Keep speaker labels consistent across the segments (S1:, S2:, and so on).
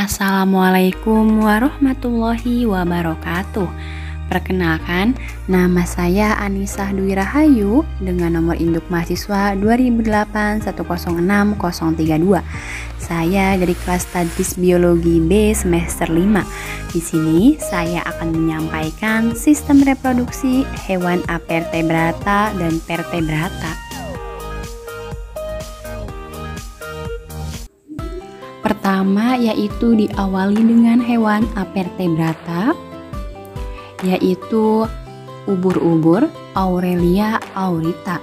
S1: Assalamualaikum warahmatullahi wabarakatuh. Perkenalkan, nama saya Anisah Dwi Rahayu dengan nomor induk mahasiswa 2008106032. Saya dari kelas Tadris Biologi B semester 5. Di sini saya akan menyampaikan sistem reproduksi hewan avertebrata dan vertebrata. Pertama yaitu diawali dengan hewan avertebrata, yaitu ubur-ubur Aurelia aurita.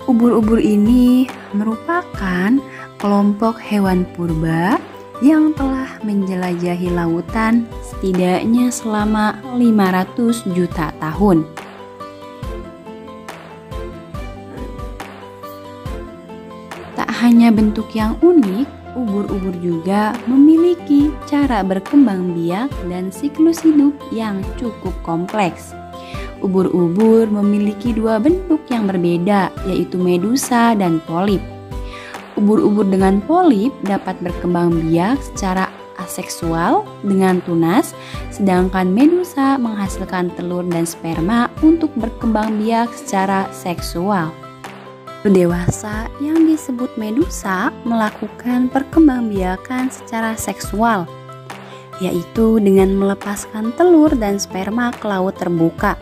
S1: Ubur-ubur ini merupakan kelompok hewan purba yang telah menjelajahi lautan setidaknya selama 500 juta tahun. Tak hanya bentuk yang unik, ubur-ubur juga memiliki cara berkembang biak dan siklus hidup yang cukup kompleks. Ubur-ubur memiliki dua bentuk yang berbeda, yaitu medusa dan polip. Ubur-ubur dengan polip dapat berkembang biak secara aseksual dengan tunas, sedangkan medusa menghasilkan telur dan sperma untuk berkembang biak secara seksual. Dewasa yang disebut medusa melakukan perkembangbiakan secara seksual, yaitu dengan melepaskan telur dan sperma ke laut terbuka.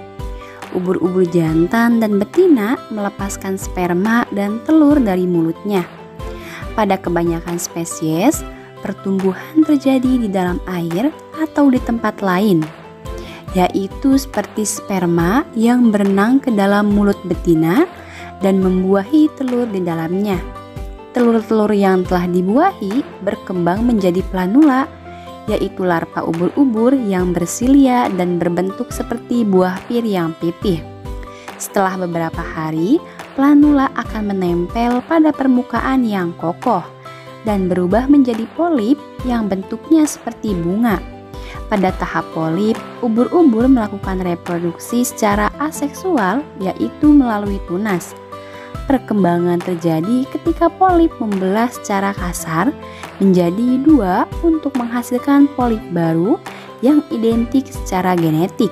S1: Ubur-ubur jantan dan betina melepaskan sperma dan telur dari mulutnya. Pada kebanyakan spesies, pertumbuhan terjadi di dalam air atau di tempat lain, yaitu seperti sperma yang berenang ke dalam mulut betina dan membuahi telur di dalamnya. Telur-telur yang telah dibuahi berkembang menjadi planula, yaitu larva ubur-ubur yang bersilia dan berbentuk seperti buah pir yang pipih. Setelah beberapa hari, planula akan menempel pada permukaan yang kokoh dan berubah menjadi polip yang bentuknya seperti bunga. Pada tahap polip, ubur-ubur melakukan reproduksi secara aseksual, yaitu melalui tunas. Perkembangan terjadi ketika polip membelah secara kasar menjadi dua untuk menghasilkan polip baru yang identik secara genetik.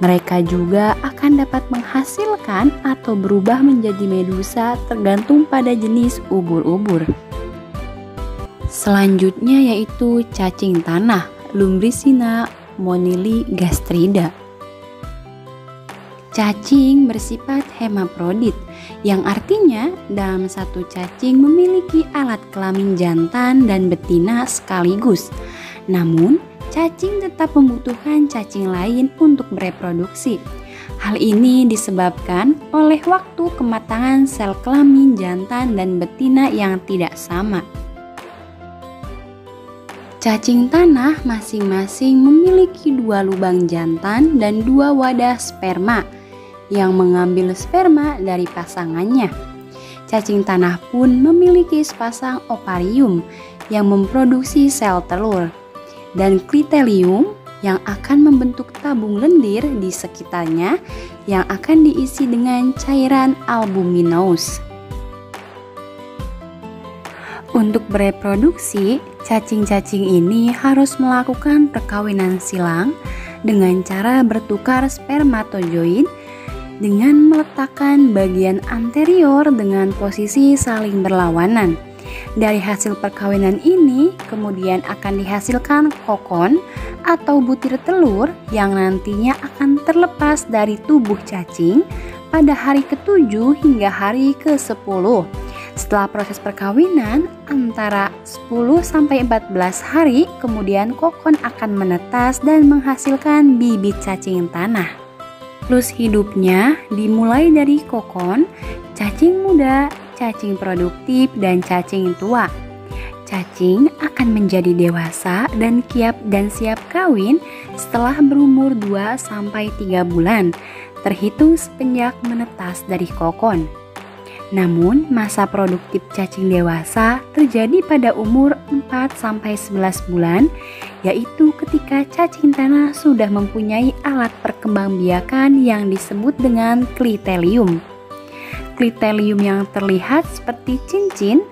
S1: Mereka juga akan dapat menghasilkan atau berubah menjadi medusa tergantung pada jenis ubur-ubur. Selanjutnya yaitu cacing tanah, Lumbricina moniligastrida. Cacing bersifat hemaprodit, yang artinya dalam satu cacing memiliki alat kelamin jantan dan betina sekaligus. Namun, cacing tetap membutuhkan cacing lain untuk bereproduksi. Hal ini disebabkan oleh waktu kematangan sel kelamin jantan dan betina yang tidak sama. Cacing tanah masing-masing memiliki dua lubang jantan dan dua wadah sperma yang mengambil sperma dari pasangannya. Cacing tanah pun memiliki sepasang ovarium yang memproduksi sel telur dan klitelium yang akan membentuk tabung lendir di sekitarnya yang akan diisi dengan cairan albuminous. Untuk bereproduksi, cacing-cacing ini harus melakukan perkawinan silang dengan cara bertukar spermatozoid dengan meletakkan bagian anterior dengan posisi saling berlawanan. Dari hasil perkawinan ini kemudian akan dihasilkan kokon atau butir telur yang nantinya akan terlepas dari tubuh cacing pada hari ke-7 hingga hari ke-10. Setelah proses perkawinan antara 10-14 hari, kemudian kokon akan menetas dan menghasilkan bibit cacing tanah. Siklus hidupnya dimulai dari kokon, cacing muda, cacing produktif, dan cacing tua. Cacing akan menjadi dewasa dan siap kawin setelah berumur 2-3 bulan, terhitung semenjak menetas dari kokon. Namun, masa produktif cacing dewasa terjadi pada umur 4-11 bulan, yaitu ketika cacing tanah sudah mempunyai alat perkembangbiakan yang disebut dengan klitelium. Klitelium yang terlihat seperti cincin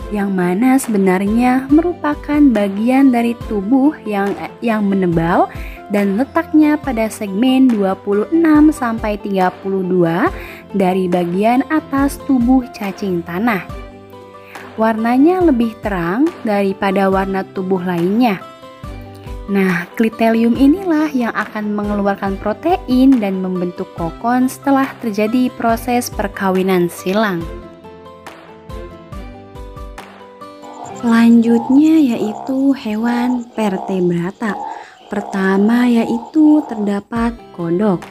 S1: yang mana sebenarnya merupakan bagian dari tubuh yang menebal dan letaknya pada segmen 26 sampai 32 dari bagian atas tubuh cacing tanah. Warnanya lebih terang daripada warna tubuh lainnya. Nah, klitelium inilah yang akan mengeluarkan protein dan membentuk kokon setelah terjadi proses perkawinan silang. Selanjutnya yaitu hewan vertebrata. Pertama yaitu terdapat kodok.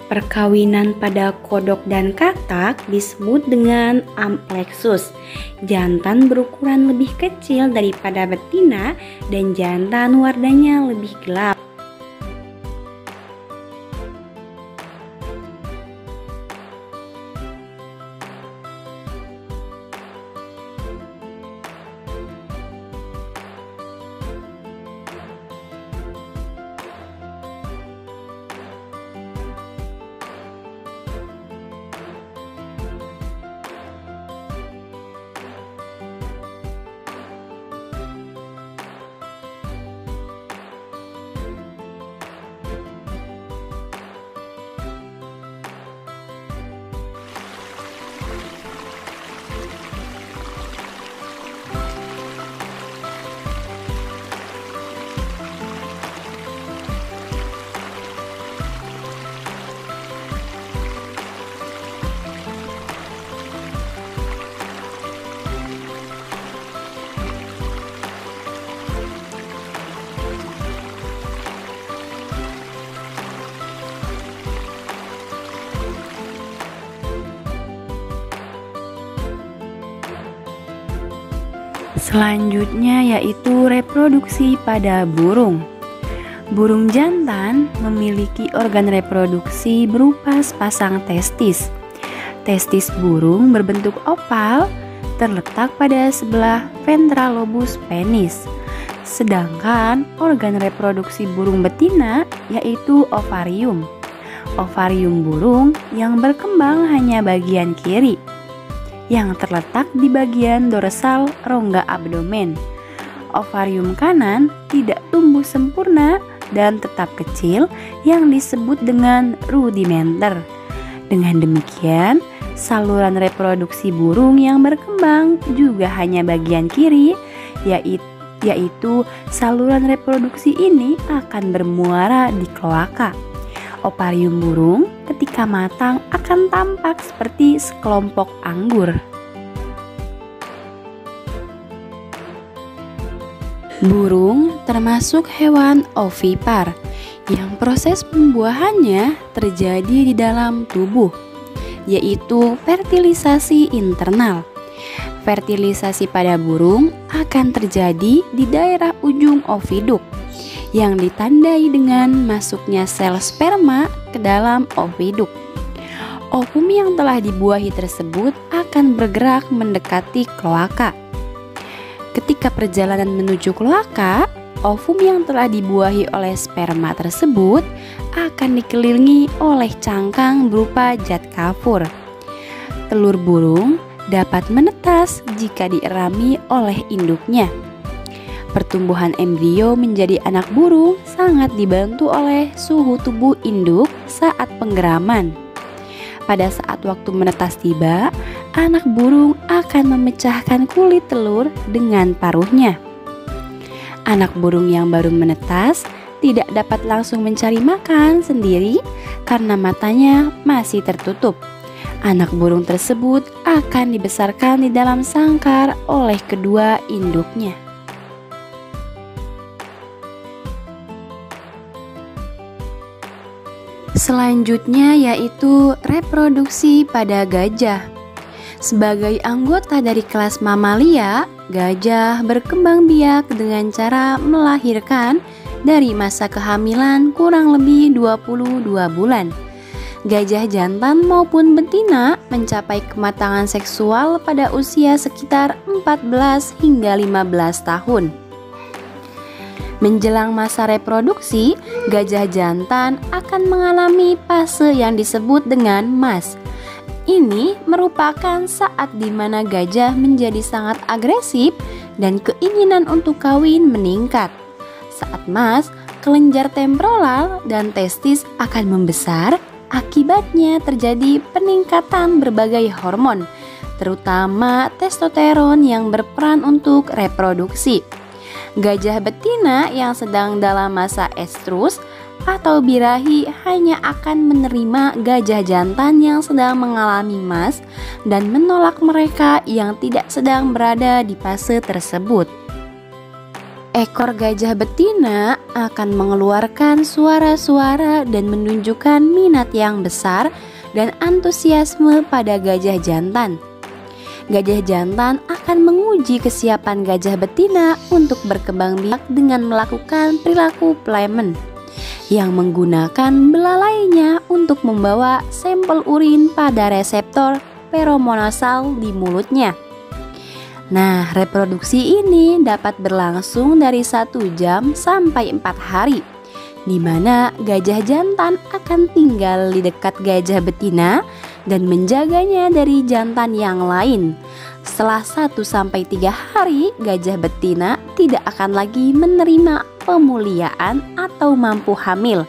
S1: Perkawinan pada kodok dan katak disebut dengan amplexus. Jantan berukuran lebih kecil daripada betina dan jantan warnanya lebih gelap. Selanjutnya yaitu reproduksi pada burung. Burung jantan memiliki organ reproduksi berupa sepasang testis. Testis burung berbentuk oval, terletak pada sebelah ventral lobus penis. Sedangkan organ reproduksi burung betina yaitu ovarium. Ovarium burung yang berkembang hanya bagian kiri, yang terletak di bagian dorsal rongga abdomen. Ovarium kanan tidak tumbuh sempurna dan tetap kecil yang disebut dengan rudimenter. Dengan demikian, saluran reproduksi burung yang berkembang juga hanya bagian kiri, yaitu saluran reproduksi ini akan bermuara di kloaka. Ovarium burung ketika matang akan tampak seperti sekelompok anggur. Burung termasuk hewan ovipar yang proses pembuahannya terjadi di dalam tubuh, yaitu fertilisasi internal. Fertilisasi pada burung akan terjadi di daerah ujung oviduk yang ditandai dengan masuknya sel sperma ke dalam oviduk. Ovum yang telah dibuahi tersebut akan bergerak mendekati kloaka. Ketika perjalanan menuju kloaka, ovum yang telah dibuahi oleh sperma tersebut akan dikelilingi oleh cangkang berupa zat kafur. Telur burung dapat menetas jika dierami oleh induknya. Pertumbuhan embrio menjadi anak burung sangat dibantu oleh suhu tubuh induk saat penggeraman. Pada saat waktu menetas tiba, anak burung akan memecahkan kulit telur dengan paruhnya. Anak burung yang baru menetas tidak dapat langsung mencari makan sendiri karena matanya masih tertutup. Anak burung tersebut akan dibesarkan di dalam sangkar oleh kedua induknya. Selanjutnya yaitu reproduksi pada gajah. Sebagai anggota dari kelas mamalia, gajah berkembang biak dengan cara melahirkan dari masa kehamilan kurang lebih 22 bulan. Gajah jantan maupun betina mencapai kematangan seksual pada usia sekitar 14 hingga 15 tahun. Menjelang masa reproduksi, gajah jantan akan mengalami fase yang disebut dengan mas. ini merupakan saat di mana gajah menjadi sangat agresif dan keinginan untuk kawin meningkat. Saat emas, kelenjar temporal dan testis akan membesar, akibatnya terjadi peningkatan berbagai hormon, terutama testosteron yang berperan untuk reproduksi. Gajah betina yang sedang dalam masa estrus atau birahi hanya akan menerima gajah jantan yang sedang mengalami emas dan menolak mereka yang tidak sedang berada di fase tersebut. Ekor gajah betina akan mengeluarkan suara-suara dan menunjukkan minat yang besar dan antusiasme pada gajah jantan. Gajah jantan akan menguji kesiapan gajah betina untuk berkembang biak dengan melakukan perilaku plemen yang menggunakan belalainya untuk membawa sampel urin pada reseptor feromonasal di mulutnya. Nah, reproduksi ini dapat berlangsung dari 1 jam sampai 4 hari, di mana gajah jantan akan tinggal di dekat gajah betina dan menjaganya dari jantan yang lain. Setelah 1-3 hari, gajah betina tidak akan lagi menerima pemuliaan atau mampu hamil.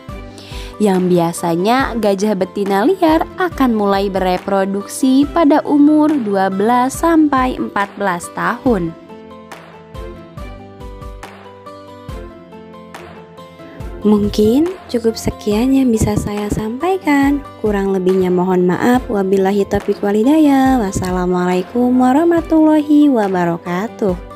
S1: Yang biasanya gajah betina liar akan mulai bereproduksi pada umur 12-14 tahun.
S2: Mungkin cukup sekian yang bisa saya sampaikan. Kurang lebihnya mohon maaf. Wabillahi taufiq walhidayah. Wassalamualaikum warahmatullahi wabarakatuh.